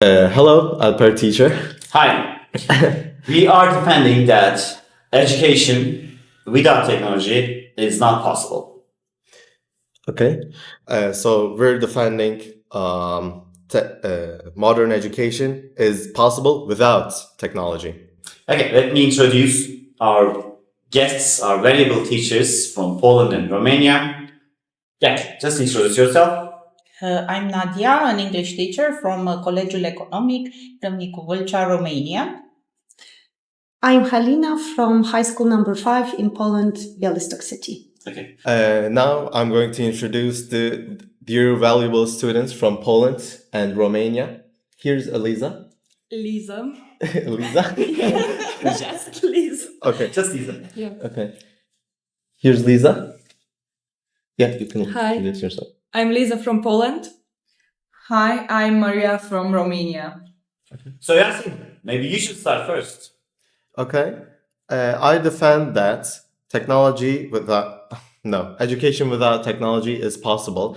Hello, Alper teacher. Hi. We are defending that education without technology is not possible. Okay. So we're defending modern education is possible without technology. Okay, let me introduce our guests, our valuable teachers from Poland and Romania. Yeah, just introduce yourself. I'm Nadia, an English teacher from Colegiul Economic, Râmnicu Vâlcea, Romania. I'm Halina from High School number 5 in Poland, Białystok City. Okay. Now I'm going to introduce the dear valuable students from Poland and Romania. Here's Eliza. Lisa. Eliza? Just Lisa. Okay. Just Lisa. Yeah. Okay. Here's Lisa. Yeah, you can Hi. introduce yourself. I'm Lisa from Poland. Hi, I'm Maria from Romania. So Yasin, maybe you should start first. Okay. I defend that education without technology is possible.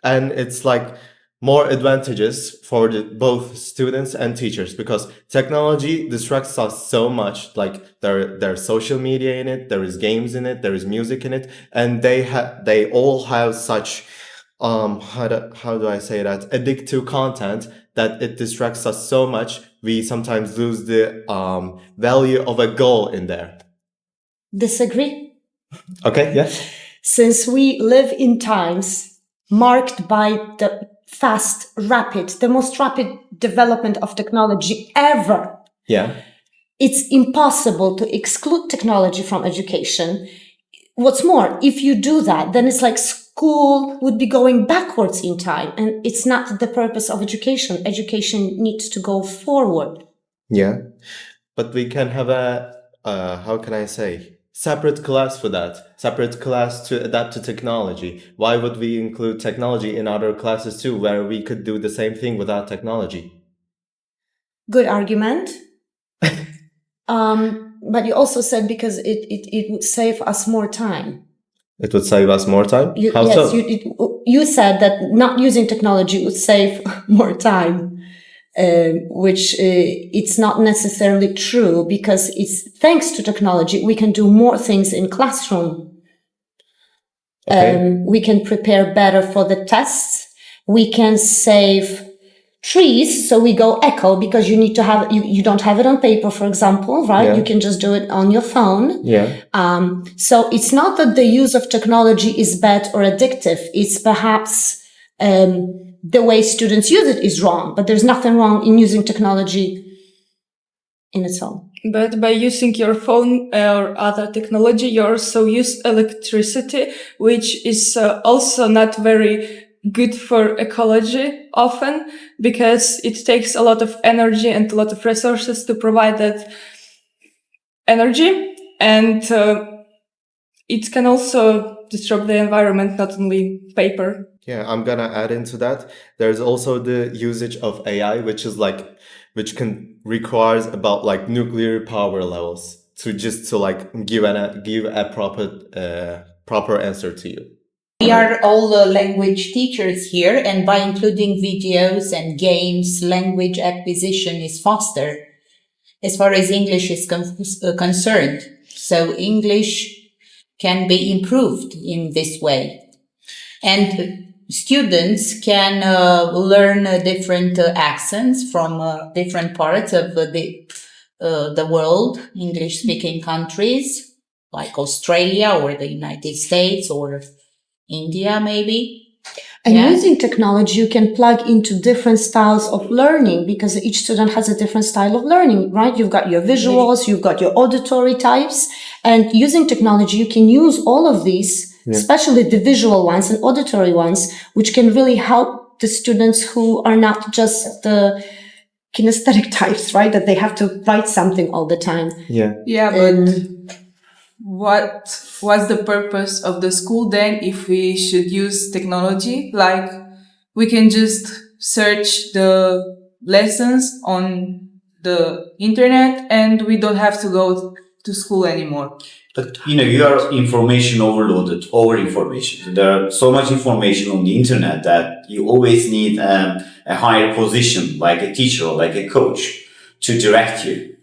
And it's like more advantages for both students and teachers because technology distracts us so much. Like there's social media in it, there is games in it, there is music in it, and they all have such how do I say that, addictive content that it distracts us so much we sometimes lose the value of a goal in there. Disagree? Okay, yes. Since we live in times marked by the the most rapid development of technology ever, Yeah. it's impossible to exclude technology from education. What's more, if you do that, then it's like school would be going backwards in time, and it's not the purpose of education. Education needs to go forward. Yeah. But we can have how can I say, separate class for that. Separate class to adapt to technology. Why would we include technology in other classes too, where we could do the same thing without technology? Good argument. But you also said because it would save us more time. It would save us more time? How yes, so? you said that not using technology would save more time, which it's not necessarily true because it's thanks to technology we can do more things in classroom. Okay. We can prepare better for the tests. We can save trees, so we go eco because you need to have you don't have it on paper, for example, right? Yeah. You can just do it on your phone. Yeah. So it's not that the use of technology is bad or addictive. It's perhaps the way students use it is wrong, but there's nothing wrong in using technology in its own. But by using your phone or other technology, you also use electricity, which is also not very good for ecology often because it takes a lot of energy and a lot of resources to provide that energy. And it can also disrupt the environment, not only paper. Yeah, I'm gonna add into that. There's also the usage of AI, which requires about like nuclear power levels to give a proper answer to you. We are all language teachers here, and by including videos and games, language acquisition is faster as far as English is concerned. So English can be improved in this way. And students can learn different accents from different parts of the world, English-speaking countries like Australia or the United States or India, maybe. And using technology, you can plug into different styles of learning because each student has a different style of learning, right? You've got your visuals, you've got your auditory types, and using technology, you can use all of these, especially the visual ones and auditory ones, which can really help the students who are not just the kinesthetic types, right? That they have to write something all the time. Yeah, but what was the purpose of the school then if we should use technology? Like, we can just search the lessons on the internet and we don't have to go to school anymore. But you are information overloaded, over information. There are so much information on the internet that you always need a higher position, like a teacher or like a coach, to direct you.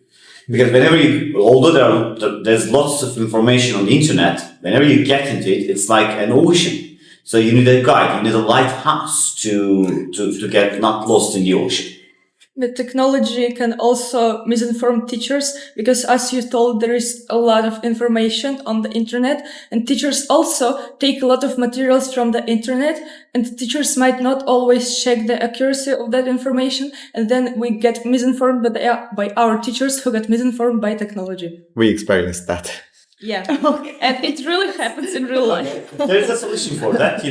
Because whenever although there's lots of information on the internet, whenever you get into it, it's like an ocean. So you need a guide, you need a lighthouse to get not lost in the ocean. The technology can also misinform teachers because, as you told, there is a lot of information on the internet, and teachers also take a lot of materials from the internet, and teachers might not always check the accuracy of that information, and then we get misinformed by our teachers who get misinformed by technology. We experienced that. Yeah, and it really happens in real life. There's a solution for that,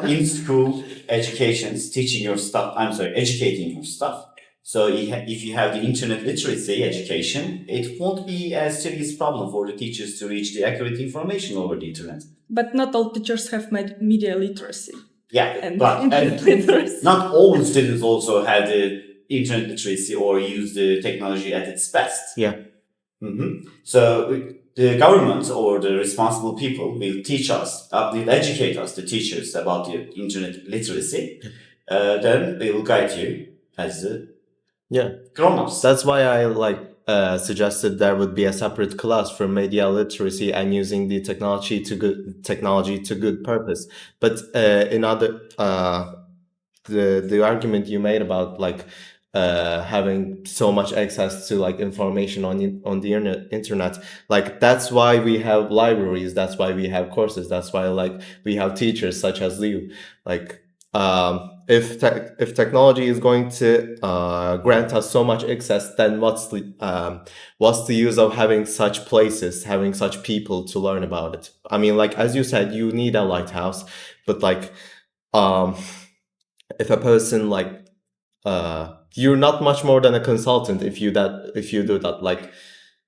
in school educations, educating your stuff. So if you have the internet literacy education, it won't be a serious problem for the teachers to reach the accurate information over the internet. But not all teachers have media literacy. Yeah, but not all students also have the internet literacy or use the technology at its best. Yeah. Mm-hmm. So the government or the responsible people will teach us, will educate us, the teachers, about the internet literacy. Then they will guide you as the grown-ups. That's why I suggested there would be a separate class for media literacy and using the technology to good purpose. But the argument you made about having so much access to information on the internet, that's why we have libraries, that's why we have courses, that's why we have teachers such as you. If technology is going to grant us so much access, then what's the use of having such places, having such people to learn about it? I mean, as you said, you need a lighthouse, but if a person you're not much more than a consultant if you do that.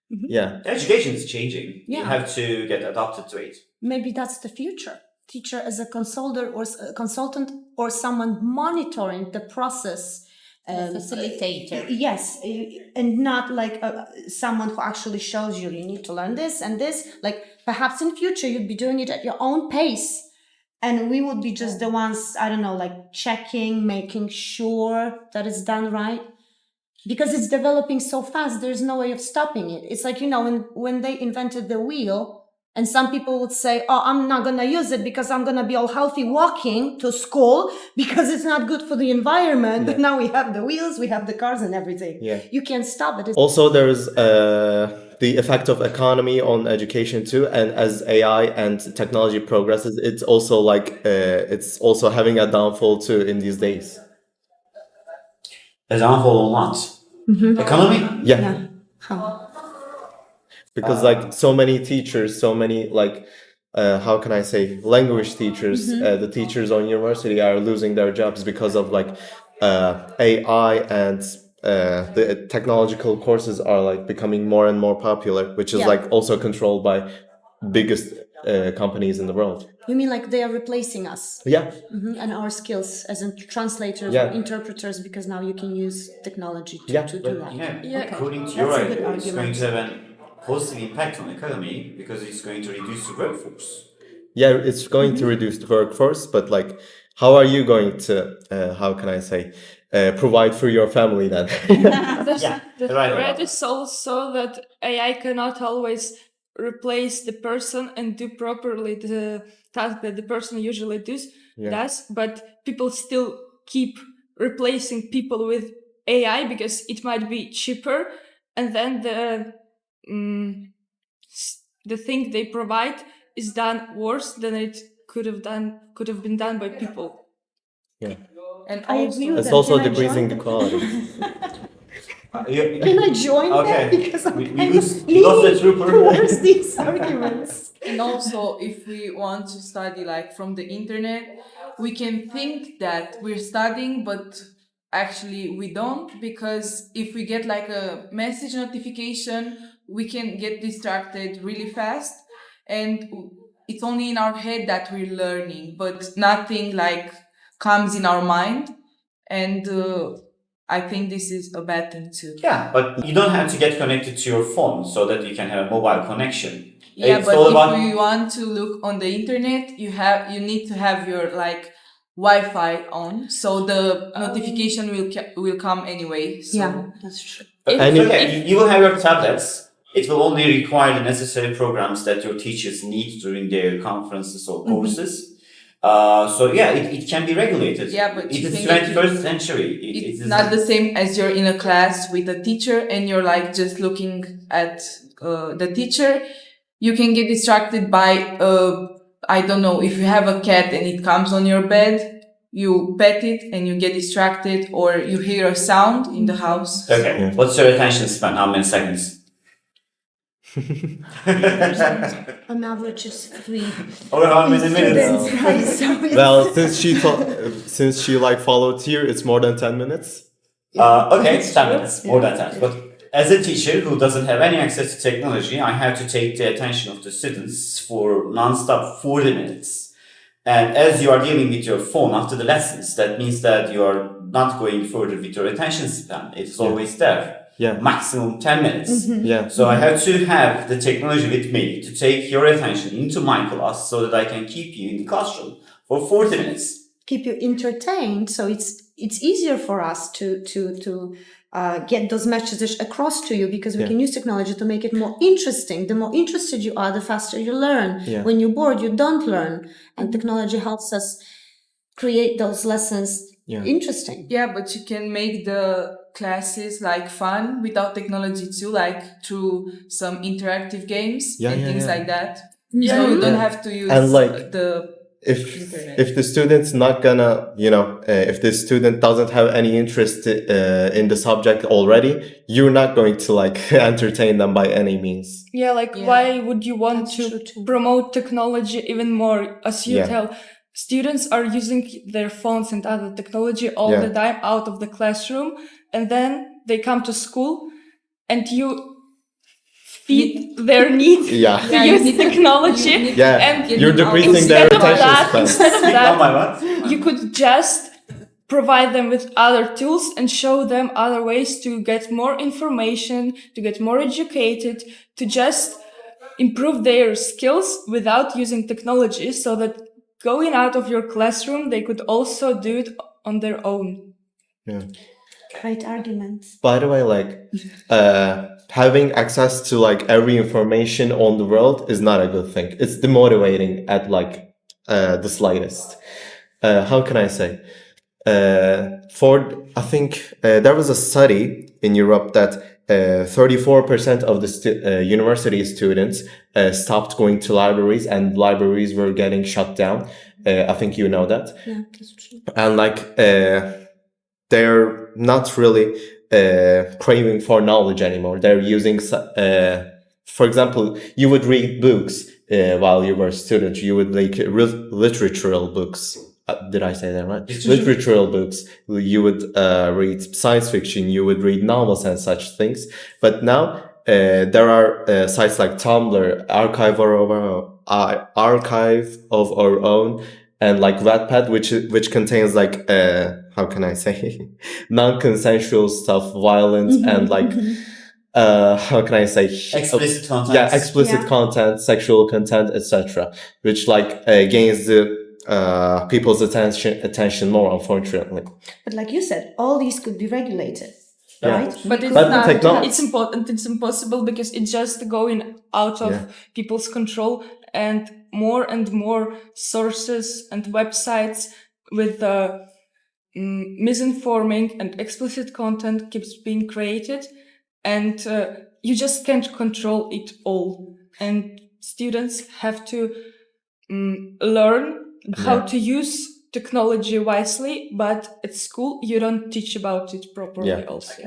Yeah, education is changing. Yeah. You have to get adapted to it. Maybe that's the future. Teacher as a consultant or someone monitoring the process. Facilitator. Yes, and not someone who actually shows you need to learn this and this. Perhaps in future you'd be doing it at your own pace, and we would be just the ones, I don't know, checking, making sure that it's done right. Because it's developing so fast, there's no way of stopping it. It's when they invented the wheel, and some people would say, oh, I'm not going to use it because I'm going to be all healthy walking to school because it's not good for the environment. But now we have the wheels, we have the cars and everything. Yeah. You can't stop it. Also, there is the effect of economy on education too. And as AI and technology progresses, it's also having a downfall too in these days. A downfall on what? Mm-hmm. Economy? Yeah. How? Because so many teachers, so many how can I say, language teachers, the teachers on university are losing their jobs because of AI, and the technological courses are becoming more and more popular, which is also controlled by biggest companies in the world. You mean they are replacing us? Yeah. Mm-hmm. And our skills as translators or interpreters, because now you can use technology to do that. Yeah. Okay. According to That's your a good idea, it's going argument. to have a positive impact on the economy because it's going to reduce the workforce. Yeah, it's going to reduce the workforce, but how are you going to, how can I say, provide for your family then? The right. threat is also that AI cannot always replace the person and do properly the task that the person usually does, but people still keep replacing people with AI because it might be cheaper, and then the thing they provide is done worse than it could have been done by people. Yeah. And I agree with It's that. also Can I decreasing the join? quality. Can I join Okay. that? Because I'm We kind of lost the leaning trooper. towards these arguments. And also, if we want to study from the internet, we can think that we're studying, but actually we don't, because if we get a message notification, we can get distracted really fast, and it's only in our head that we're learning, but nothing comes in our mind, and I think this is a bad thing too. Yeah, but you don't have to get connected to your phone so that you can have a mobile connection. Yeah, It's but all if about... you want to look on the internet, you need to have your Wi-Fi on, so the notification will come anyway. So. Yeah, that's true. And You will have your tablets. It will only require the necessary programs that your teachers need during their conferences or courses. So yeah, it can be regulated. Yeah, but it you is can get 21st century. It's is not the same as you're in a class with a teacher and you're like just looking at the teacher. You can get distracted by, I don't know, if you have a cat and it comes on your bed, you pet it and you get distracted, or you hear a sound in the house. Okay. Yeah. What's your attention span? How many seconds? On average, it's 3 Or how many minutes? students, right? So it's- well, since she like followed here, it's more than 10 minutes. Okay, it's 10 minutes, more than 10. But as a teacher who doesn't have any access to technology, I have to take the attention of the students for non-stop 40 minutes. And as you are dealing with your phone after the lessons, that means that you are not going further with your attention span. It is always there. Yeah. Maximum 10 minutes. Yeah. So I have to have the technology with me to take your attention into my class so that I can keep you in the classroom for 40 minutes. keep you entertained, so it's easier for us to get those messages across to you, because we can use technology to make it more interesting. The more interested you are, the faster you learn. Yeah. When you're bored, you don't learn, and technology helps us create those lessons interesting. Yeah, but you can make the classes like fun without technology too, like through some interactive games and things like that. So you don't have to use And like, the if the student's not gonna, if the student doesn't have any interest in the subject already, you're not going to like entertain them by any means. Yeah, like why would you want to promote technology even more? As you tell, students are using their phones and other technology all the time out of the classroom, and then they come to school and you feed their need to use technology. And you're decreasing their attention span. Instead of Oh my that, God. you could just provide them with other tools and show them other ways to get more information, to get more educated, to just improve their skills without using technology, so that going out of your classroom, they could also do it on their own. Yeah. Great arguments. By the way, like, having access to like every information on the world is not a good thing. It's demotivating at like the slightest. How can I say? I think there was a study in Europe that 34% of the university students stopped going to libraries, and libraries were getting shut down. I think you know that. Yeah, that's true. And like they're not really craving for knowledge anymore. They're using, for example, you would read books while you were a student. You would like literatural books. Did I say that right? Literatural books. You would read science fiction. You would read novels and such things. But now there are sites like Tumblr, Archive of Our Own, and like Wattpad, which contains like how can I say non-consensual stuff, violence, and like how can I say Explicit content. Yeah, explicit content, sexual content, etc., which like gains the people's attention more, unfortunately. But like you said, all these could be regulated, right? But it's But not. technology- It's important. It's impossible because it's just going out of people's control, and more sources and websites with misinforming and explicit content keeps being created, and you just can't control it all. And students have to learn how to use technology wisely, but at school you don't teach about it properly also.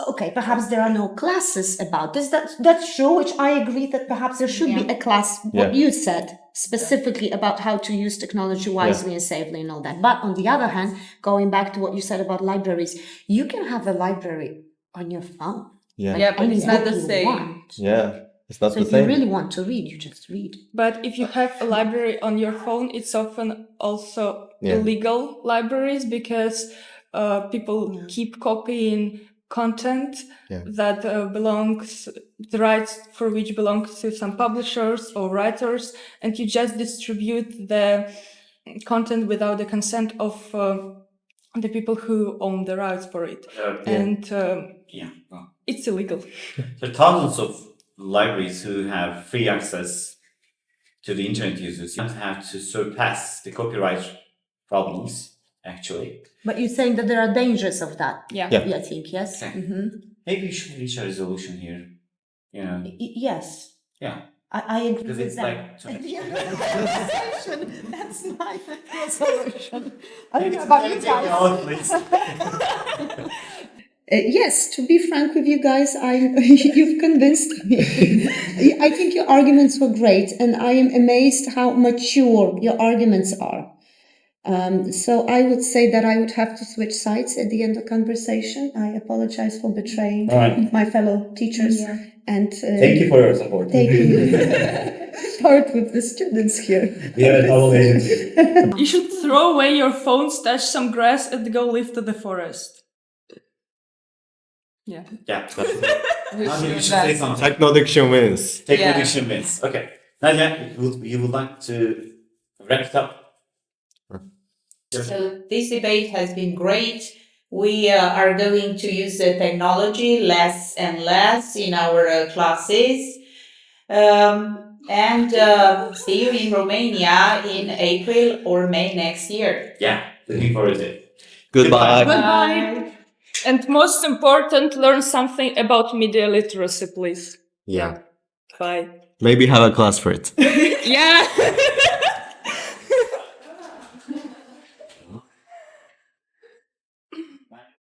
Okay, perhaps there are no classes about this. That's true, which I agree that perhaps there should be a class, what you said, specifically about how to use technology wisely and safely and all that. But on the other hand, going back to what you said about libraries, you can have a library on your phone. Yeah, but it's not the same. It's not So the if same. you really want to read, you just read. But if you have a library on your phone, it's often also illegal libraries, because people keep copying content that belongs, the rights for which belongs to some publishers or writers, and you just distribute the content without the consent of the people who own the rights for it. And Yeah. Well, it's illegal. there are thousands of libraries who have free access to the internet users. You don't have to surpass the copyright problems, actually. But you're saying that there are dangers of that. Yeah. Yeah. I think, yes. Okay. Mm-hmm. Maybe we should reach a resolution here. You know? Yes. Yeah. I agree Because with it's that. like... At the end of the conversation, that's my resolution. I don't know about you guys. Yes, to be frank with you guys, you've convinced me. I think your arguments were great, and I am amazed how mature your arguments are. So I would say that I would have to switch sides at the end of the conversation. I apologize for betraying my fellow teachers. Yeah. And Thank you for your support. taking part with the students here. Yeah, double agency. You should throw away your phones, touch some grass, and go live to the forest. Yeah. Yeah. We Nadia, you should should say that. something. Technodiction wins. Technodiction wins. Okay. Nadia, you would like to wrap it up? So this debate has been great. We are going to use the technology less and less in our classes. And see you in Romania in April or May next year. Yeah. Looking forward to it. Goodbye. Goodbye. And most important, learn something about media literacy, please. Yeah. Bye. Maybe have a class for it. Yeah.